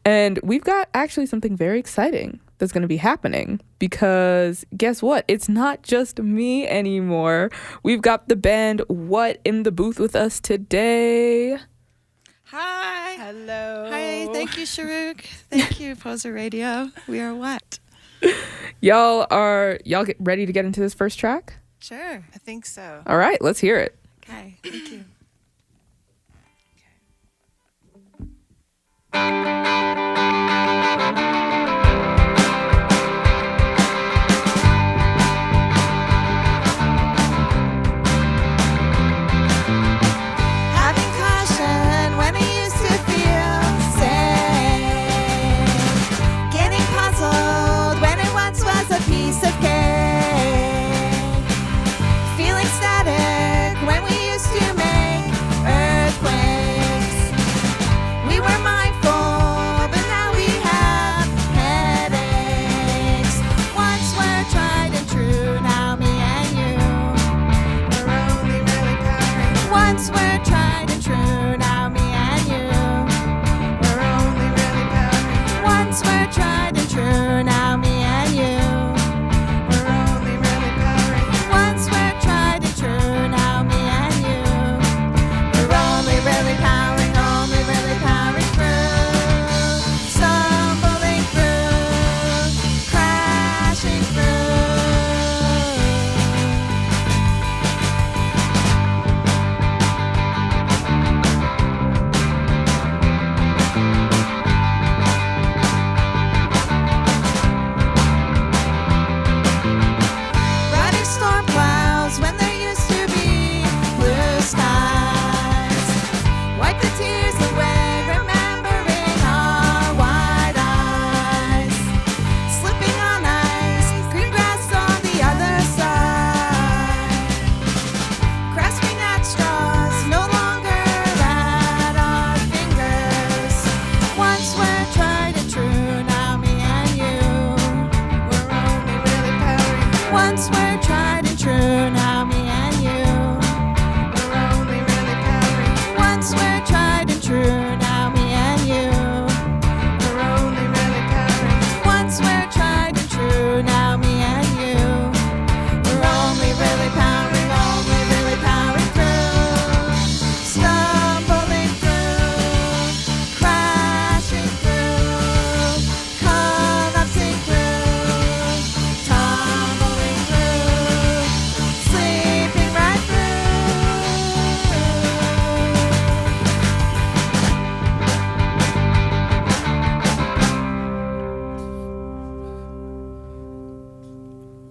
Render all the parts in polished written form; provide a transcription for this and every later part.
And we've got actually something very exciting that's going to be happening, because guess what? It's not just me anymore. We've got the band What in the booth with us today. Hi. Hello. Hi. Thank you, Sharuk. Thank you, Poser Radio. We are What? Y'all get ready to get into this first track? Sure. I think so. All right, let's hear it. Okay. Thank you.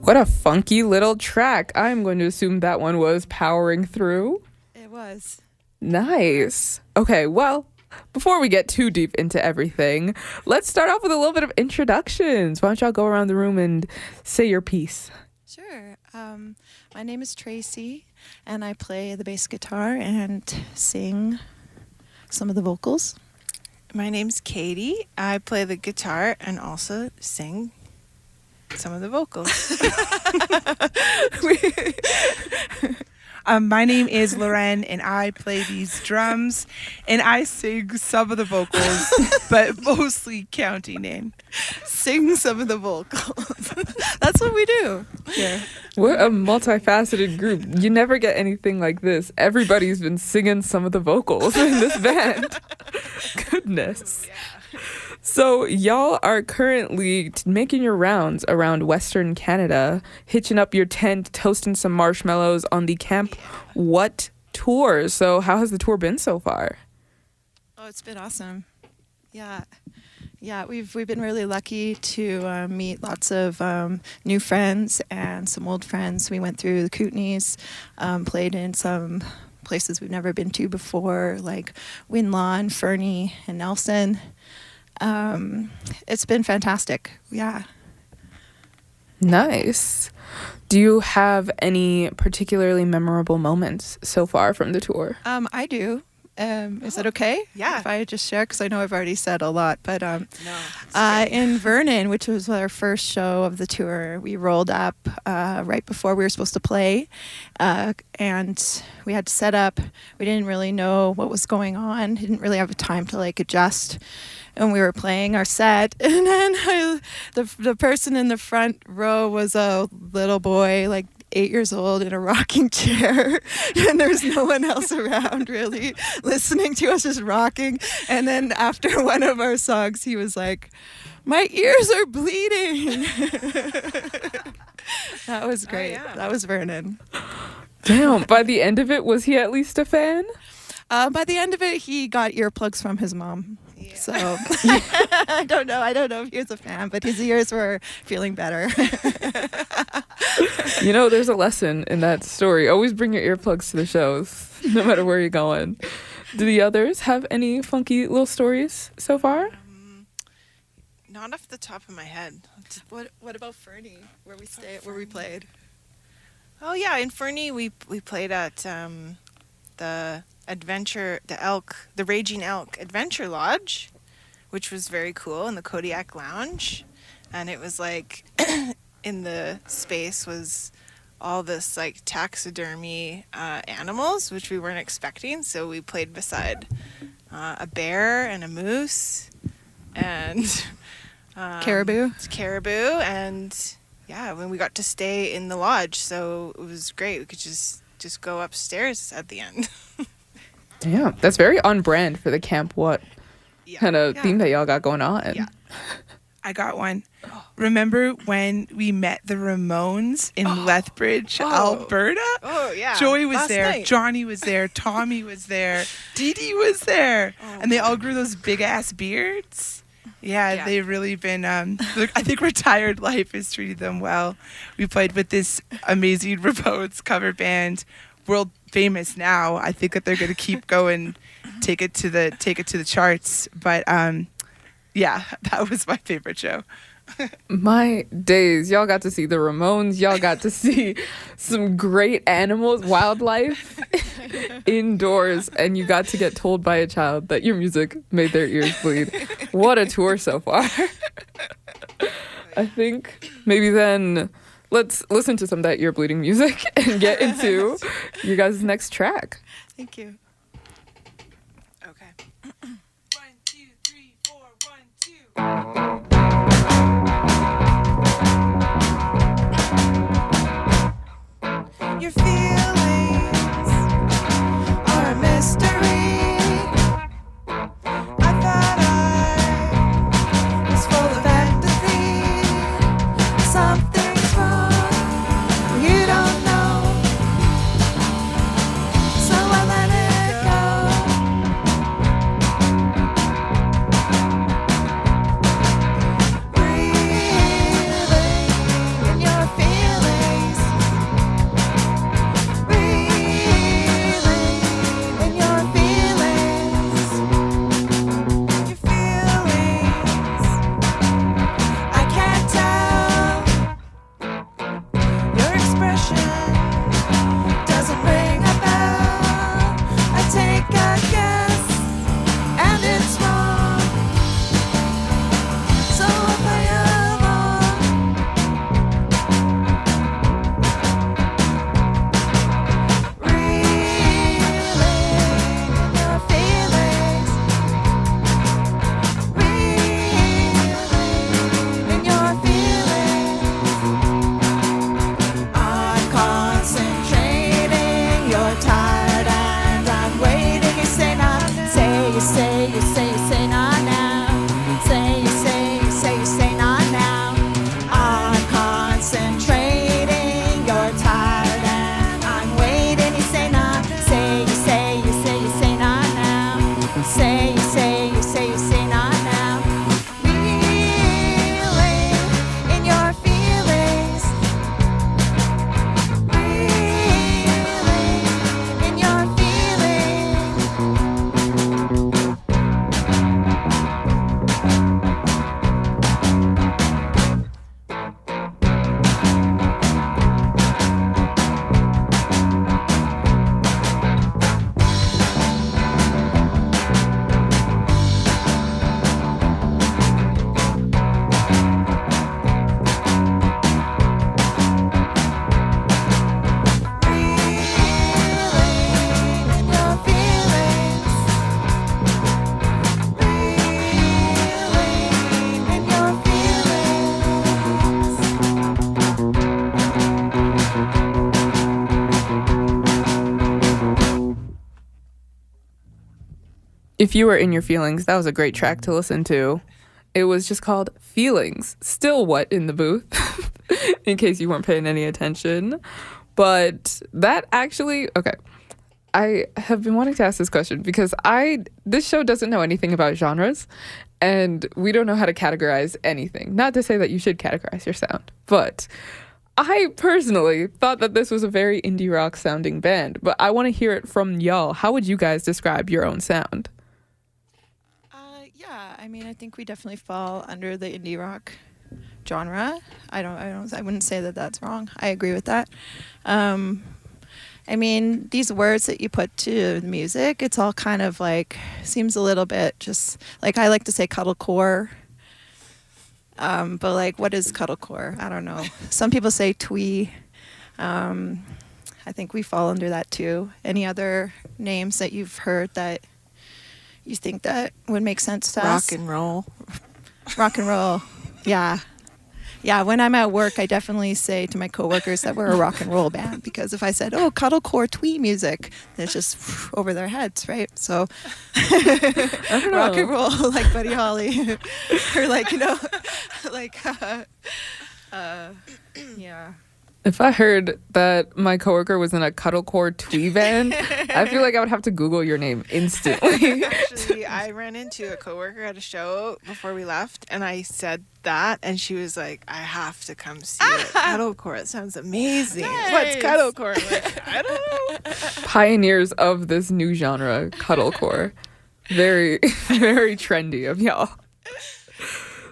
What a funky little track. I'm going to assume that one was Powering Through. It was. Nice. Okay, well, before we get too deep into everything, let's start off with a little bit of introductions. Why don't y'all go around the room and say your piece? Sure. My name is Tracy, and I play the bass guitar and sing some of the vocals. My name's Katie. I play the guitar and also sing some of the vocals. My name is Loren, and I play these drums, and I sing some of the vocals, but mostly counting in. Sing some of the vocals. That's what we do. Yeah. We're a multifaceted group. You never get anything like this. Everybody's been singing some of the vocals in this band. Goodness. So y'all are currently making your rounds around Western Canada, hitching up your tent, toasting some marshmallows on the Camp What tour. So how has the tour been so far? Oh, it's been awesome. Yeah, we've been really lucky to meet lots of new friends and some old friends. We went through the Kootenays, played in some places we've never been to before, like Winlaw, Fernie, and Nelson. It's been fantastic. Yeah. Nice. Do you have any particularly memorable moments so far from the tour? I do. Is it okay? Yeah. If I just share, because I know I've already said a lot, but No. It's great. in Vernon, which was our first show of the tour, we rolled up right before we were supposed to play, and we had to set up. We didn't really know what was going on. Didn't really have time to like adjust. And we were playing our set, and then the person in the front row was a little boy, like 8 years old, in a rocking chair, and there's no one else around really listening to us, just rocking. And then after one of our songs, he was like, "My ears are bleeding." That was great. yeah. That was Vernon. Damn. By the end of it, was he at least a fan? By the end of it, he got earplugs from his mom. Yeah. So I don't know if he was a fan, but his ears were feeling better. You know, there's a lesson in that story. Always bring your earplugs to the shows, no matter where you're going. Do the others have any funky little stories so far? Not off the top of my head. What about Fernie, where we played? Oh yeah, in Fernie we played at the Raging Elk Adventure Lodge, which was very cool, in the Kodiak Lounge, and it was like in the space was all this like taxidermy animals, which we weren't expecting. So we played beside a bear and a moose and Caribou. caribou, and yeah, when we got to stay in the lodge, so it was great. We could just go upstairs at the end. Damn, that's very on brand for the Camp What Yeah. kind of Yeah. theme that y'all got going on. Yeah. I got one. Remember when we met the Ramones in Lethbridge, Alberta? Oh yeah. Joey was Last there, night. Johnny was there, Tommy was there, Dee Dee was there, Oh, and they all grew those big ass beards. Yeah, Yeah. they've really been. I think retired life has treated them well. We played with this amazing Ramones cover band, world famous now. I think that they're going to keep going, take it to the charts. But yeah, that was my favorite show. My days, y'all got to see the Ramones. Y'all got to see some great animals, wildlife indoors, and you got to get told by a child that your music made their ears bleed. What a tour so far. I think maybe then let's listen to some of that ear bleeding music and get into your guys' next track. Thank you. Okay. 1, 2, 3, 4, 1, 2. Your feelings are a mystery. I thought I was full of empathy. Something's wrong, you don't know. So I let it If you were in your feelings, that was a great track to listen to. It was just called Feelings. Still what in the booth, in case you weren't paying any attention. But that actually, okay. I have been wanting to ask this question because this show doesn't know anything about genres, and we don't know how to categorize anything. Not to say that you should categorize your sound, but I personally thought that this was a very indie rock sounding band, but I want to hear it from y'all. How would you guys describe your own sound? Yeah, I mean, I think we definitely fall under the indie rock genre. I wouldn't say that that's wrong. I agree with that. I mean, these words that you put to the music, it's all kind of like, seems a little bit just, like I like to say cuddlecore. But like, what is cuddlecore? I don't know. Some people say twee. I think we fall under that too. Any other names that you've heard that you think that would make sense to us? Rock and roll. Rock and roll. Yeah. Yeah, when I'm at work, I definitely say to my coworkers that we're a rock and roll band, because if I said, "Oh, cuddlecore twee music," it's just over their heads, right? So rock and roll, like Buddy Holly, or like, you know, like yeah. If I heard that my coworker was in a cuddlecore twee band, I feel like I would have to Google your name instantly. Actually, I ran into a coworker at a show before we left, and I said that, and she was like, "I have to come see it. Cuddlecore. It sounds amazing. Nice. What's cuddlecore?" I'm like, I don't know. Pioneers of this new genre, cuddlecore. Very, very trendy of y'all.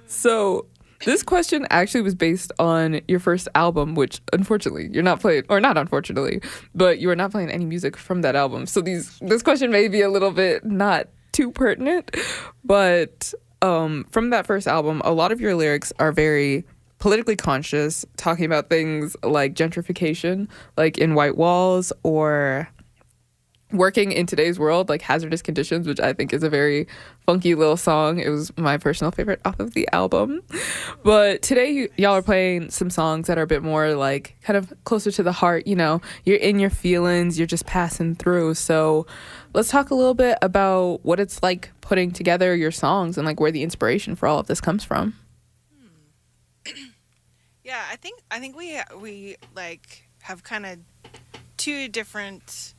So this question actually was based on your first album, which unfortunately you're not playing, or not unfortunately, but you are not playing any music from that album. So this question may be a little bit not too pertinent, but from that first album, a lot of your lyrics are very politically conscious, talking about things like gentrification, like in White Walls, or working in today's world, like Hazardous Conditions, which I think is a very funky little song. It was my personal favorite off of the album. But today, y'all are playing some songs that are a bit more like kind of closer to the heart. You know, you're in your feelings, you're just passing through. So let's talk a little bit about what it's like putting together your songs and like where the inspiration for all of this comes from. Yeah, I think we like have kind of two different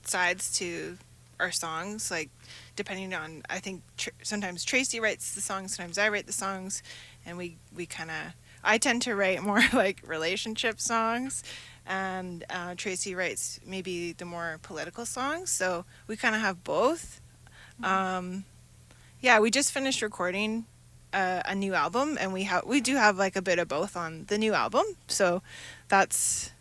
sides to our songs, like depending on, I think sometimes Tracy writes the songs, sometimes I write the songs, and we kind of, I tend to write more like relationship songs, and Tracy writes maybe the more political songs, so we kind of have both. Yeah, we just finished recording a new album, and we do have like a bit of both on the new album, so that's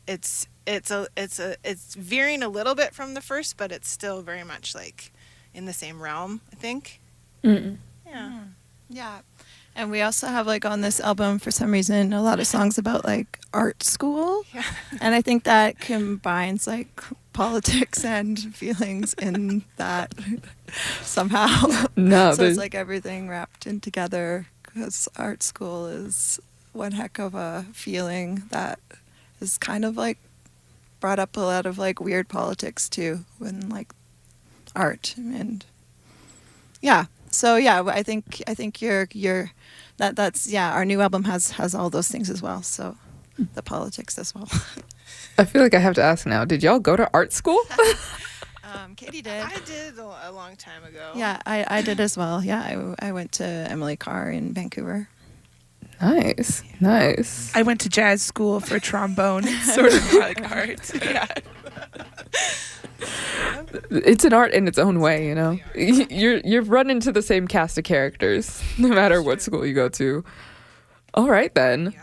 it's veering a little bit from the first, but it's still very much like in the same realm, I think. Mm-mm. Yeah. Yeah. And we also have like on this album, for some reason, a lot of songs about like art school. Yeah. And I think that combines like politics and feelings in that somehow. No, So it's like everything wrapped in together, because art school is one heck of a feeling that is kind of like brought up a lot of like weird politics too, when like art. And yeah, so yeah, I think you're that's yeah, our new album has all those things as well, so the politics as well. I feel like I have to ask now, did y'all go to art school? Katie did. I did a long time ago. Yeah, I did as well. Yeah, I went to Emily Carr in Vancouver. Nice. I went to jazz school for trombone. It's sort of like art. Yeah. It's an art in its own way, you know. You've run into the same cast of characters no matter what school you go to. All right then.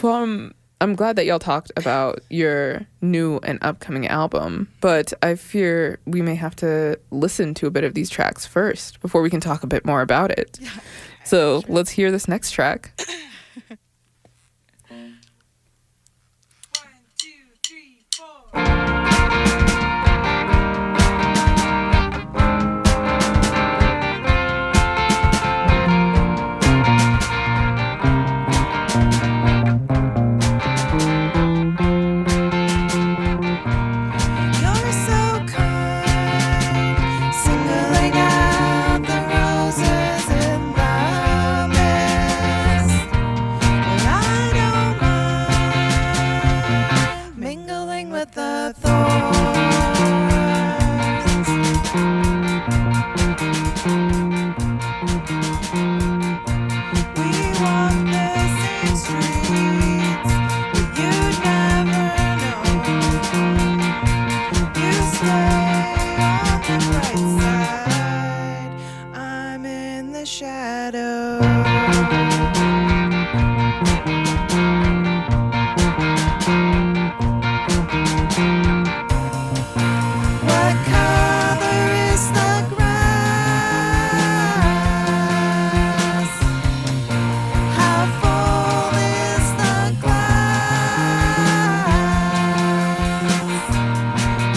I'm glad that y'all talked about your new and upcoming album, but I fear we may have to listen to a bit of these tracks first before we can talk a bit more about it. Yeah. So let's hear this next track. 1, 2, 3, 4. You're so kind, sing shadow. What color is the grass? How full is the glass?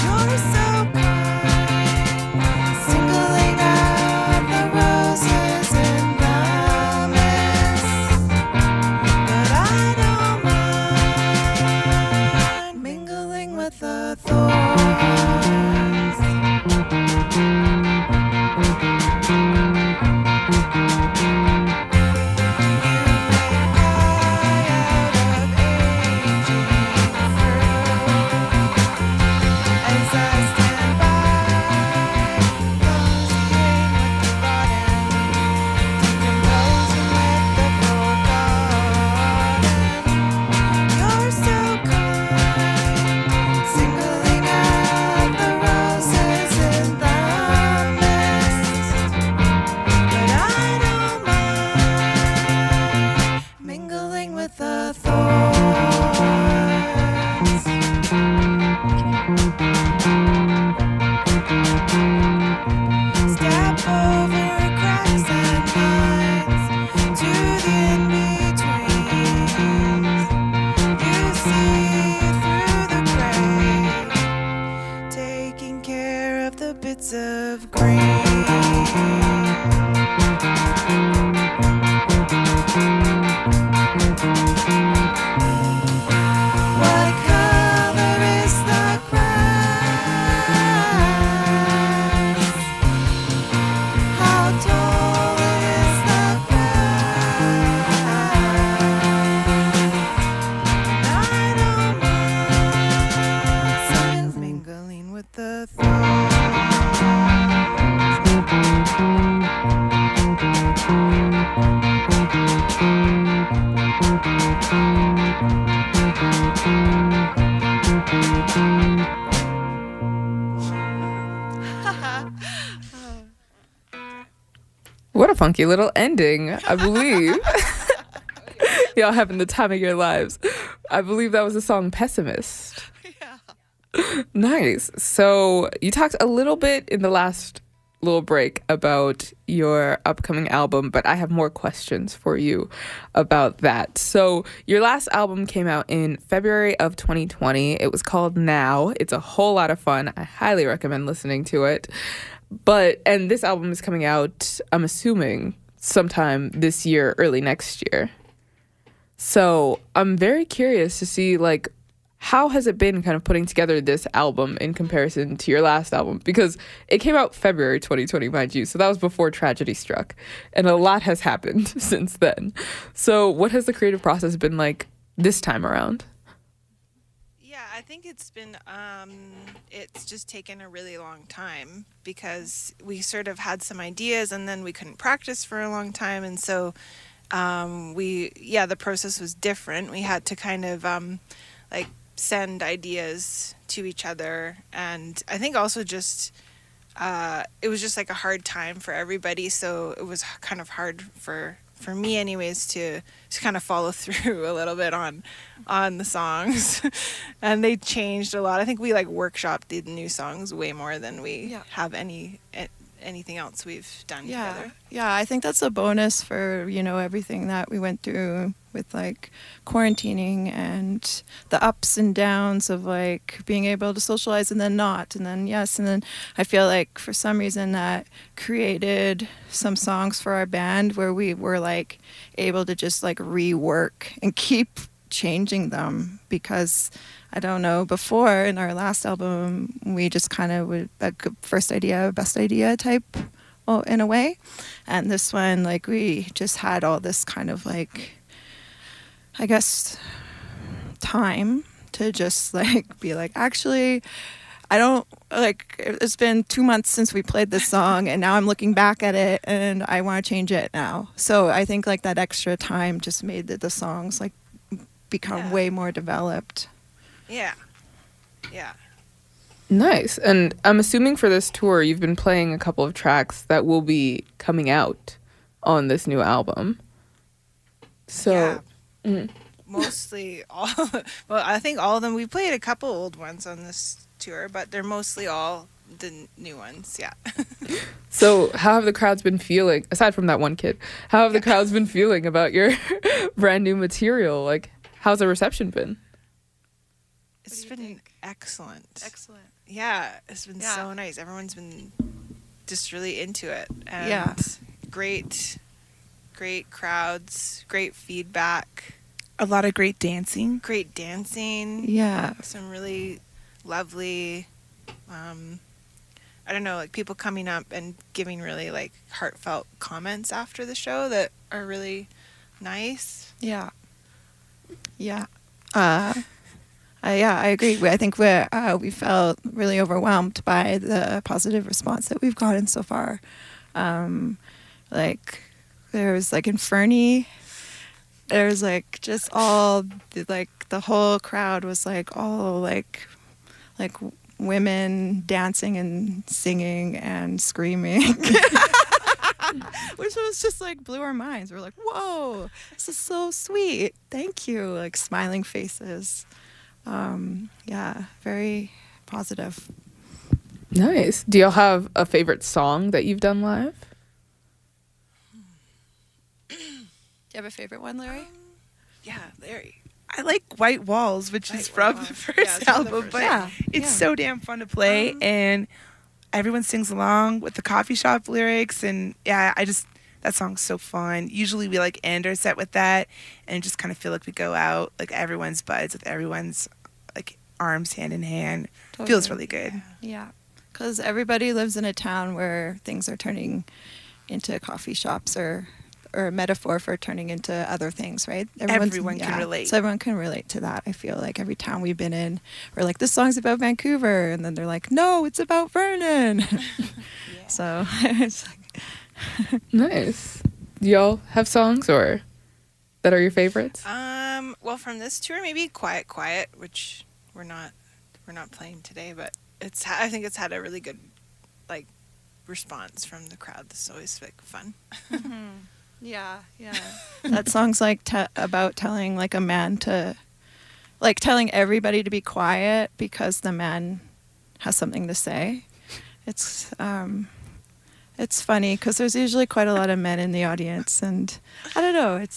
You're so kind, singling out the roses in the mist. But I don't mind mingling with the thorns. Mingling with the thorns. Step over cracks and lines to the in-betweens. You see through the gray, taking care of the bits of green. What color is the grass? How tall is the grass? I don't mind mingling with the thorns. What a funky little ending, I believe. Y'all having the time of your lives. I believe that was the song Pessimist. Yeah. Nice. So you talked a little bit in the last little break about your upcoming album, but I have more questions for you about that. So your last album came out in February of 2020. It was called Now. It's a whole lot of fun. I highly recommend listening to it. And this album is coming out, I'm assuming, sometime this year, early next year. So I'm very curious to see, like, how has it been kind of putting together this album in comparison to your last album? Because it came out February 2020, mind you. So that was before tragedy struck. And a lot has happened since then. So what has the creative process been like this time around? Yeah, I think it's been, it's just taken a really long time because we sort of had some ideas and then we couldn't practice for a long time. And so the process was different. We had to kind of send ideas to each other. And I think also just, it was just like a hard time for everybody. So it was kind of hard for me anyways to kind of follow through a little bit on the songs. And they changed a lot. I think we workshopped the new songs way more than we have anything else we've done together. Yeah, I think that's a bonus for, everything that we went through with quarantining and the ups and downs of being able to socialize and then not, and then yes, and then I feel like for some reason that created some songs for our band where we were able to just rework and keep changing them, because I don't know, before in our last album we just kind of would first idea, best idea type, in a way, and this one we just had all this kind of I guess time to just be actually I don't it's been 2 months since we played this song and now I'm looking back at it and I want to change it now. So I think that extra time just made the songs become way more developed. Yeah. Nice. And I'm assuming for this tour you've been playing a couple of tracks that will be coming out on this new album. So, Mostly all. Well, I think all of them. We played a couple old ones on this tour, but they're mostly all the new ones. Yeah. so how have the crowds been feeling? Aside from that one kid, how have the crowds been feeling about your brand new material? Like, how's the reception been? It's been excellent. Excellent. Yeah, it's been Yeah. so nice. Everyone's been just really into it, and Yeah. great crowds, great feedback, A lot of great dancing. great dancing. Yeah. Some really lovely, I don't know, like people coming up and giving really like heartfelt comments after the show that are really nice. Yeah. Yeah. I agree. I think we felt really overwhelmed by the positive response that we've gotten so far. Like there was like Inferni. There was like just all the whole crowd was like all like women dancing and singing and screaming. Which was just like blew our minds. We're like, whoa, this is so sweet. Thank you. Like smiling faces. Yeah, very positive. Nice. Do y'all have a favorite song that you've done live? Do you have a favorite one, Larry? Yeah, Larry. I like White Walls, which is from Walls. the first Yeah, it's from the album, first but album. it's Yeah. so damn fun to play, and everyone sings along with the coffee shop lyrics, and yeah, that song's so fun. Usually we like end our set with that, and just kind of feel like we go out like everyone's buds with everyone's like arms hand in hand. Feels really good. Yeah, because everybody lives in a town where things are turning into coffee shops or a metaphor for turning into other things, right? Everyone can relate. So everyone can relate to that. I feel like every town we've been in, we're like, this song's about Vancouver. And then they're like, no, it's about Vernon. So it's like... Nice. Do y'all have songs or that are your favorites? Well, from this tour, maybe Quiet Quiet, which we're not playing today, but I think it's had a really good like response from the crowd. This is always like fun. Yeah. That song's like about telling like a man to, like telling everybody to be quiet because the man has something to say. It's funny because there's usually quite a lot of men in the audience, and I don't know. It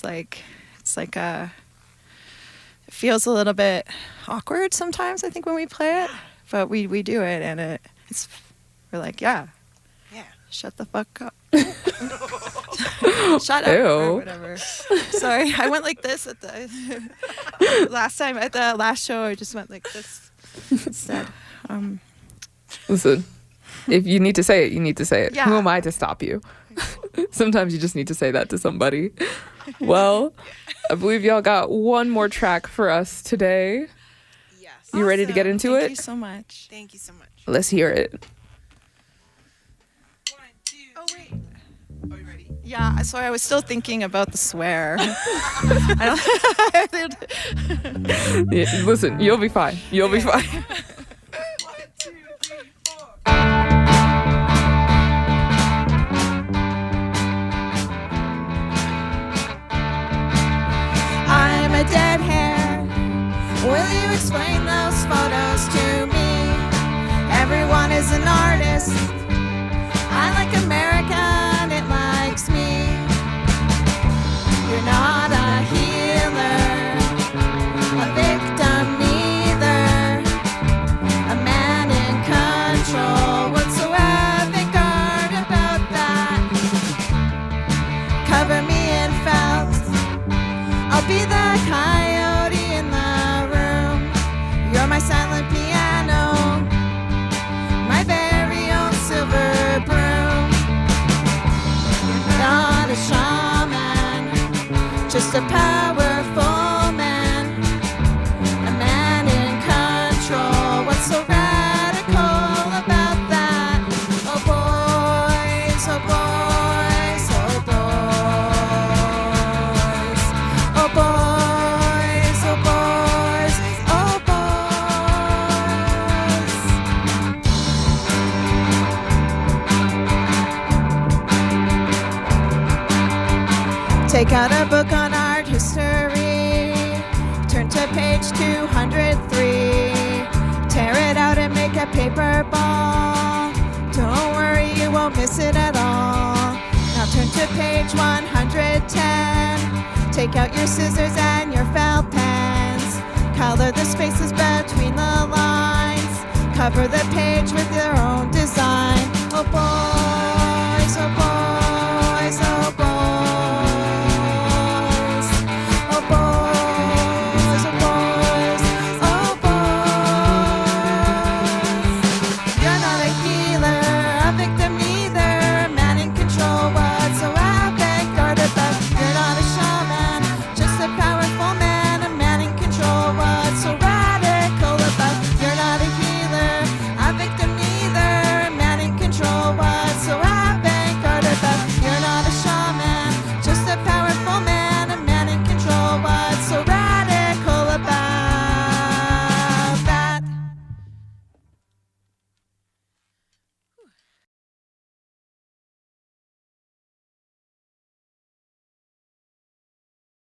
feels a little bit awkward sometimes. I think when we play it, but we do it, and we're like, yeah. Shut the fuck up. Shut up. Ew. Or whatever. Sorry, I went like this at the last time at the last show. I just went like this instead. Listen, if you need to say it, you need to say it. Yeah. Who am I to stop you? Sometimes you just need to say that to somebody. Well, I believe y'all got one more track for us today. Yes. You ready to get into Thank it? you so much. Thank you so much. Let's hear it. Oh wait. Are you ready? Yeah, sorry, I was still thinking about the swear. Yeah, listen, you'll be fine. You'll be fine. 1, 2, 3, 4. I'm a dead hair. Will you explain those photos to me? Everyone is an artist. I like America and it likes me. You're not a healer, a victim neither, a man in control. What's so avant-garde about that? Cover me in felt. I'll be the coyote in the room. You're my silent piano, my very own silver broom. You're not a shaman, just a powerful man, a man in control. What's so radical about that? Oh boys, oh boys, oh boys. Oh boys, oh boys, oh boys. Take out a book on art history. Turn to page 203. Tear it out and make a paper ball. Don't worry, you won't miss it at all. Now turn to page 110. Take out your scissors and your felt pens. Color the spaces between the lines. Cover the page with your own design. Oh boy.